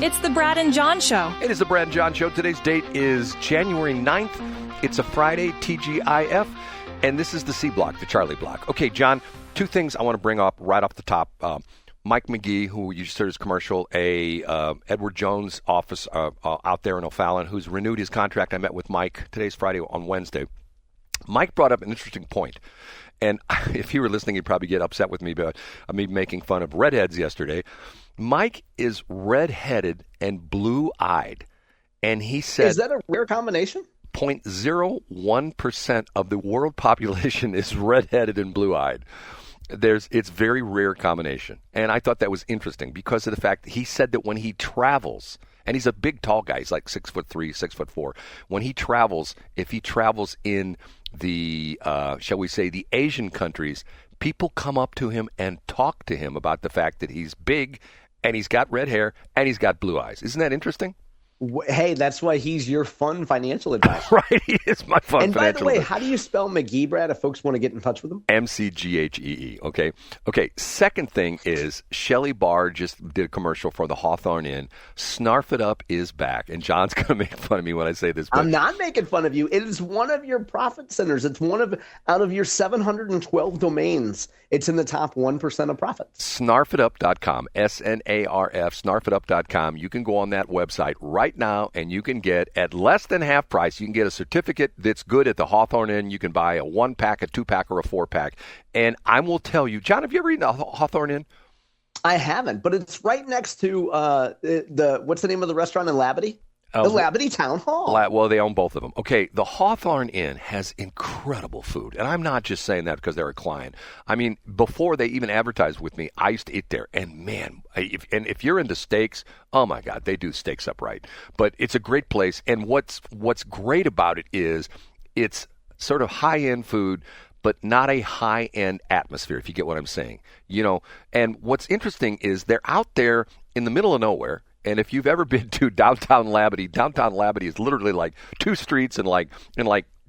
It's the Brad and John Show. It is the Brad and John Show. Today's date is January 9th. It's a Friday, TGIF, and this is the C block, the Charlie block. Okay, John, two things I want to bring up right off the top. Mike McGhee, who you just heard his commercial, Edward Jones office out there in O'Fallon, who's renewed his contract. I met with Mike. Today's Friday on Wednesday. Mike brought up an interesting point. And if he were listening, he'd probably get upset with me about me making fun of redheads yesterday. Mike is redheaded and blue-eyed. And he said... Is that a rare combination? 0.01% of the world population is redheaded and blue-eyed. It's very rare combination. And I thought that was interesting because of the fact that he said that when he travels, and he's a big, tall guy, he's like 6'3", 6'4". When he travels, if he travels in the, shall we say, the Asian countries, people come up to him and talk to him about the fact that he's big and he's got red hair and he's got blue eyes. Isn't that interesting? Hey, that's why he's your fun financial advisor. Right, he is my fun and financial advisor. And by the way, how do you spell McGhee, Brad, if folks want to get in touch with him? McGhee, okay? Okay, second thing is Shelley Barr just did a commercial for the Hawthorne Inn. Snarf It Up is back, and John's going to make fun of me when I say this. But I'm not making fun of you. It is one of your profit centers. It's out of your 712 domains. It's in the top 1% of profits. Snarfitup.com, SNARF, snarfitup.com. You can go on that website right now, and you can get, at less than half price, you can get a certificate that's good at the Hawthorne Inn. You can buy a 1-pack, a 2-pack, or a 4-pack. And I will tell you, John, have you ever eaten a Hawthorne Inn? I haven't, but it's right next to what's the name of the restaurant in Labadee? The Labadee Town Hall. Well, they own both of them. Okay, the Hawthorne Inn has incredible food. And I'm not just saying that because they're a client. I mean, before they even advertised with me, I used to eat there. And, man, if you're into steaks, oh, my God, they do steaks up right. But it's a great place. And what's great about it is it's sort of high-end food, but not a high-end atmosphere, if you get what I'm saying. You know, and what's interesting is they're out there in the middle of nowhere. And if you've ever been to downtown Labadee is literally like 2 streets and like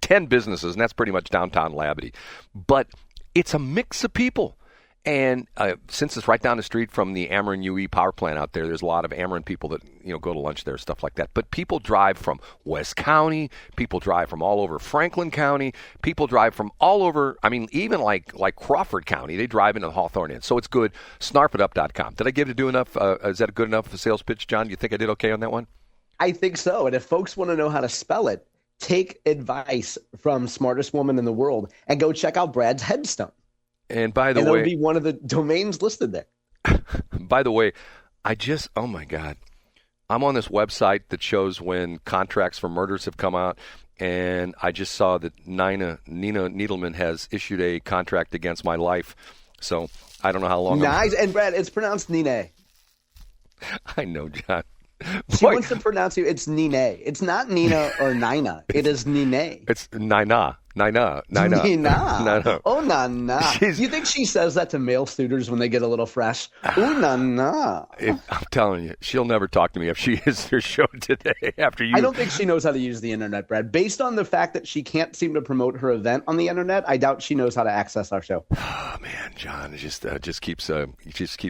10 businesses, and that's pretty much downtown Labadee. But it's a mix of people. And since it's right down the street from the Ameren UE power plant out there's a lot of Ameren people that go to lunch there, stuff like that. But people drive from West County, people drive from all over Franklin County, people drive from all over. I mean, even like Crawford County, they drive into the Hawthorne Inn. So it's good. Snarfitup.com. Did I give it to enough? Is that a good enough sales pitch, John? You think I did okay on that one? I think so. And if folks want to know how to spell it, take advice from smartest woman in the world and go check out Brad's headstone. And by the way, it'll be one of the domains listed there. By the way, oh my God, I'm on this website that shows when contracts for murders have come out, and I just saw that Nina Needleman has issued a contract against my life. So I don't know how long. Nice, and Brad, it's pronounced Nina. I know, John. She wants to pronounce you. It's Nina. It's not Nina or Nina. It is Nina. It's Nina. Nina. Oh, Nana. You think she says that to male suitors when they get a little fresh? Oh, Nana. I'm telling you, she'll never talk to me if she is her show today after you. I don't think she knows how to use the internet, Brad. Based on the fact that she can't seem to promote her event on the internet, I doubt she knows how to access our show. Oh, man, John, it just keeps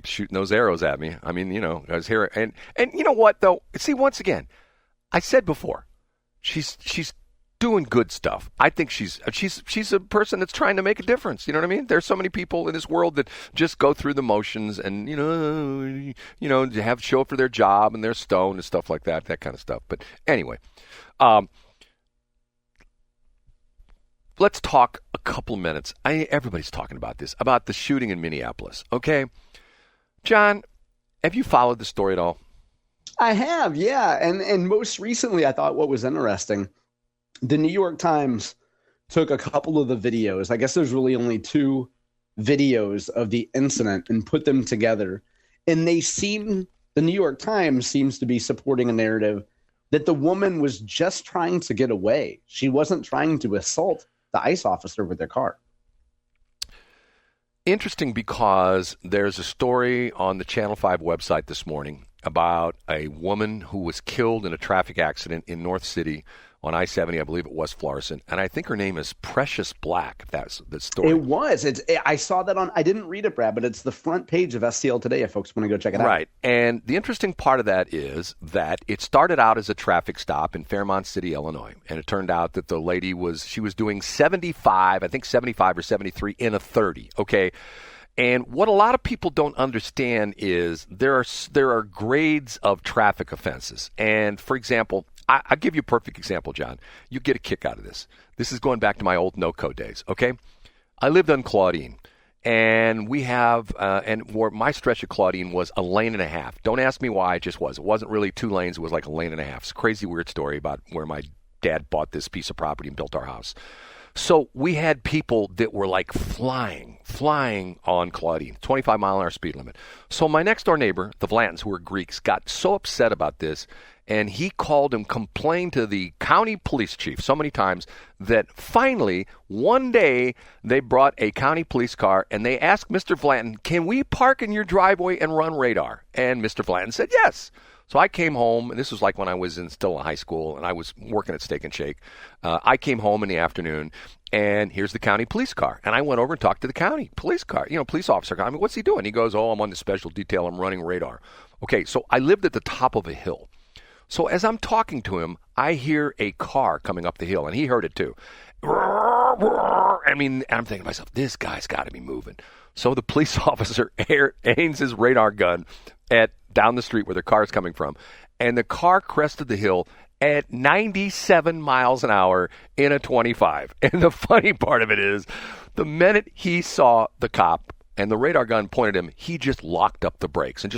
shooting those arrows at me. I mean, I was here, and you know what though? See, once again, I said before, she's doing good stuff. I think she's a person that's trying to make a difference. You know what I mean? There's so many people in this world that just go through the motions and have show up for their job and they're stoned and stuff like that kind of stuff. But anyway, let's talk a couple minutes. Everybody's talking about this, about the shooting in Minneapolis. Okay, John, have you followed the story at all? I have, yeah. And most recently, I thought what was interesting, the New York Times took a couple of the videos. I guess there's really only 2 videos of the incident and put them together. And the New York Times seems to be supporting a narrative that the woman was just trying to get away. She wasn't trying to assault the ICE officer with their car. Interesting, because there's a story on the Channel 5 website this morning, about a woman who was killed in a traffic accident in North City on I-70, I believe it was Florissant, and I think her name is Precious Black, if that's the story. It was. I saw that I didn't read it, Brad, but it's the front page of STL Today if folks want to go check it out. Right, and the interesting part of that is that it started out as a traffic stop in Fairmont City, Illinois, and it turned out that the lady was doing 75, I think 75 or 73 in a 30, okay? And what a lot of people don't understand is there are grades of traffic offenses. And, for example, I'll give you a perfect example, John. You get a kick out of this. This is going back to my old no-code days, okay? I lived on Claudine, and we have where my stretch of Claudine was a lane and a half. Don't ask me why, it just was. It wasn't really 2 lanes. It was like a lane and a half. It's a crazy, weird story about where my dad bought this piece of property and built our house. So we had people that were like flying on Claudine, 25-mile-an-hour speed limit. So my next-door neighbor, the Vlantons, who were Greeks, got so upset about this, and he called and complained to the county police chief so many times that finally, one day, they brought a county police car, and they asked Mr. Vlanton, can we park in your driveway and run radar? And Mr. Vlanton said yes. So I came home, and this was like when I was still in high school, and I was working at Steak and Shake. I came home in the afternoon, and here's the county police car. And I went over and talked to the county police car, police officer. I mean, what's he doing? He goes, I'm on the special detail. I'm running radar. Okay, so I lived at the top of a hill. So as I'm talking to him, I hear a car coming up the hill, and he heard it too. I mean, I'm thinking to myself, this guy's got to be moving. So the police officer aims his radar gun down the street where the car is coming from, and the car crested the hill at 97 miles an hour in a 25. And the funny part of it is, the minute he saw the cop and the radar gun pointed him, he just locked up the brakes and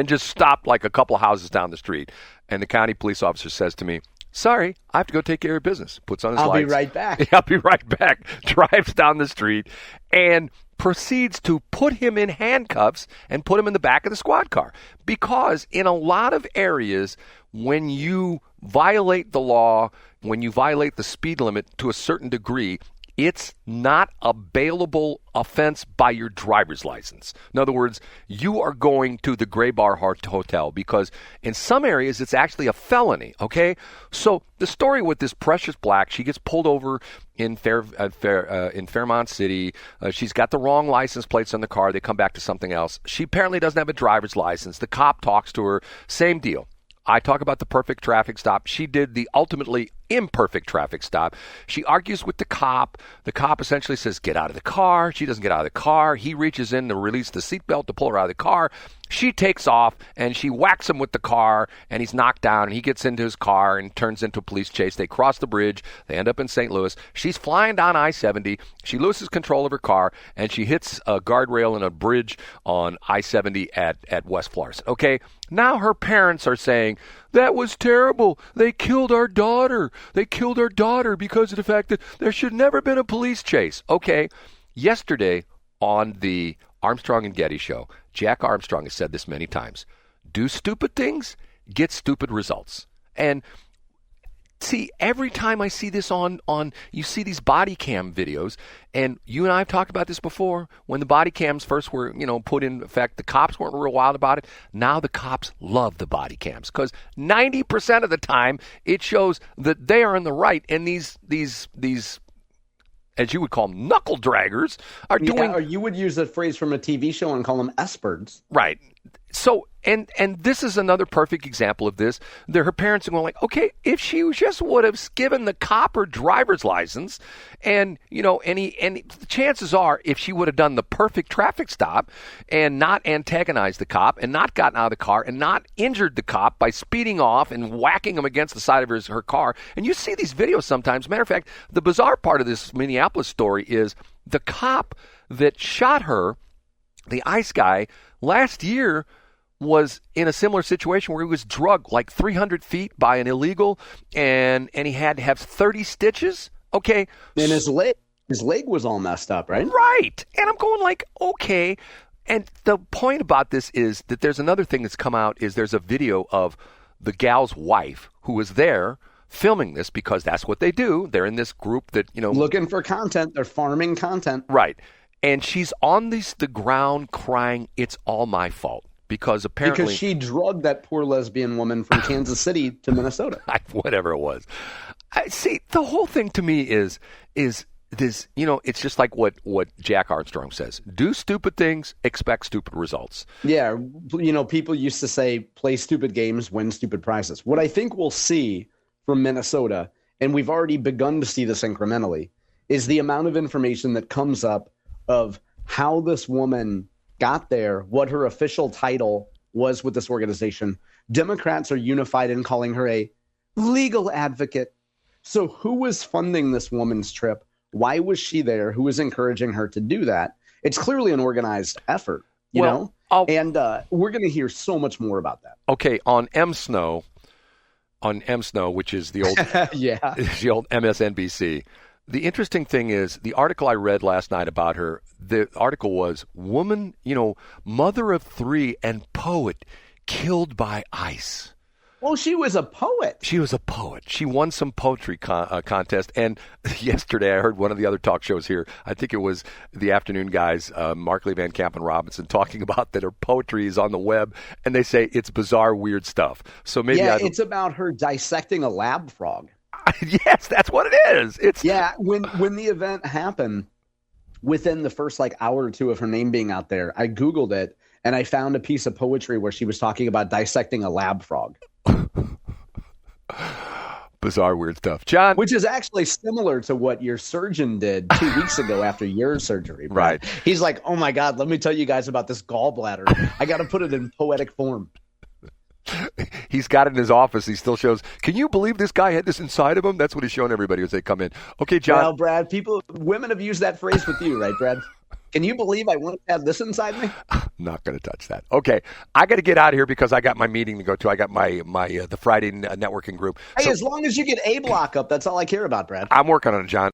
just stopped like a couple houses down the street. And the county police officer says to me, sorry, I have to go take care of business. Puts on his lights. I'll be right back. I'll be right back. Drives down the street and proceeds to put him in handcuffs and put him in the back of the squad car. Because in a lot of areas, when you violate the law, when you violate the speed limit to a certain degree, it's not a bailable offense by your driver's license. In other words, you are going to the Gray Bar Hotel because in some areas it's actually a felony, okay? So the story with this Precious Black, she gets pulled over in Fairmont City. She's got the wrong license plates on the car. They come back to something else. She apparently doesn't have a driver's license. The cop talks to her. Same deal. I talk about the perfect traffic stop. She did the ultimately imperfect traffic stop. She argues with the cop. The cop essentially says, get out of the car. She doesn't get out of the car. He reaches in to release the seatbelt to pull her out of the car. She takes off, and she whacks him with the car, and he's knocked down, and he gets into his car and turns into a police chase. They cross the bridge. They end up in St. Louis. She's flying down I-70. She loses control of her car, and she hits a guardrail in a bridge on I-70 at West Florissant. Okay, now her parents are saying, that was terrible. They killed our daughter. They killed our daughter because of the fact that there should never been a police chase. Okay, yesterday on the Armstrong and Getty show, Jack Armstrong has said this many times. Do stupid things, get stupid results. And see, every time I see this on you see these body cam videos, and you and I have talked about this before, when the body cams first were, put in effect, the cops weren't real wild about it. Now the cops love the body cams because 90% of the time it shows that they are in the right, and these as you would call them, knuckle draggers are doing. Or you would use a phrase from a TV show and call them S-birds. Right. So, and this is another perfect example of this. Her parents are going like, okay, if she just would have given the cop her driver's license, and the chances are, if she would have done the perfect traffic stop and not antagonized the cop and not gotten out of the car and not injured the cop by speeding off and whacking him against the side of her car. And you see these videos sometimes. Matter of fact, the bizarre part of this Minneapolis story is the cop that shot her, the ICE guy, last year was in a similar situation where he was drugged like 300 feet by an illegal, and he had to have 30 stitches. Okay. And his leg was all messed up, right? Right. And I'm going like, okay. And the point about this is that there's another thing that's come out is there's a video of the gal's wife who was there filming this because that's what they do. They're in this group that, looking for content. They're farming content. Right. And she's on the ground crying, it's all my fault. because apparently because she drugged that poor lesbian woman from Kansas City to Minnesota. Whatever it was. See, the whole thing to me is this, it's just like what Jack Armstrong says. Do stupid things, expect stupid results. Yeah, people used to say, play stupid games, win stupid prizes. What I think we'll see from Minnesota, and we've already begun to see this incrementally, is the amount of information that comes up of how this woman got there, what her official title was with this organization. Democrats are unified in calling her a legal advocate. So who was funding this woman's trip? Why was she there? Who was encouraging her to do that? It's clearly an organized effort, you know? And we're going to hear so much more about that. Okay, on M Snow, which is the old, the old MSNBC, the interesting thing is the article I read last night about her, the article was, woman, mother of 3 and poet killed by ICE. Well, she was a poet. She was a poet. She won some poetry contest. And yesterday I heard one of the other talk shows here, I think it was the afternoon guys, Markley, Van Camp, and Robinson, talking about that her poetry is on the web. And they say it's bizarre, weird stuff. So maybe it's about her dissecting a lab frog. Yes, that's what it is. When the event happened, within the first hour or two of her name being out there, I Googled it and I found a piece of poetry where she was talking about dissecting a lab frog. Bizarre, weird stuff. John. Which is actually similar to what your surgeon did 2 weeks ago after your surgery. Brad. Right. He's like, oh my God, let me tell you guys about this gallbladder. I got to put it in poetic form. He's got it in his office. He still shows. Can you believe this guy had this inside of him? That's what he's showing everybody as they come in. Okay, John. Well, Brad, women have used that phrase with you, right, Brad? Can you believe I want to have this inside me? I'm not going to touch that. Okay, I got to get out of here because I got my meeting to go to. I got my the Friday networking group. Hey, as long as you get A block up, that's all I care about, Brad. I'm working on it, John.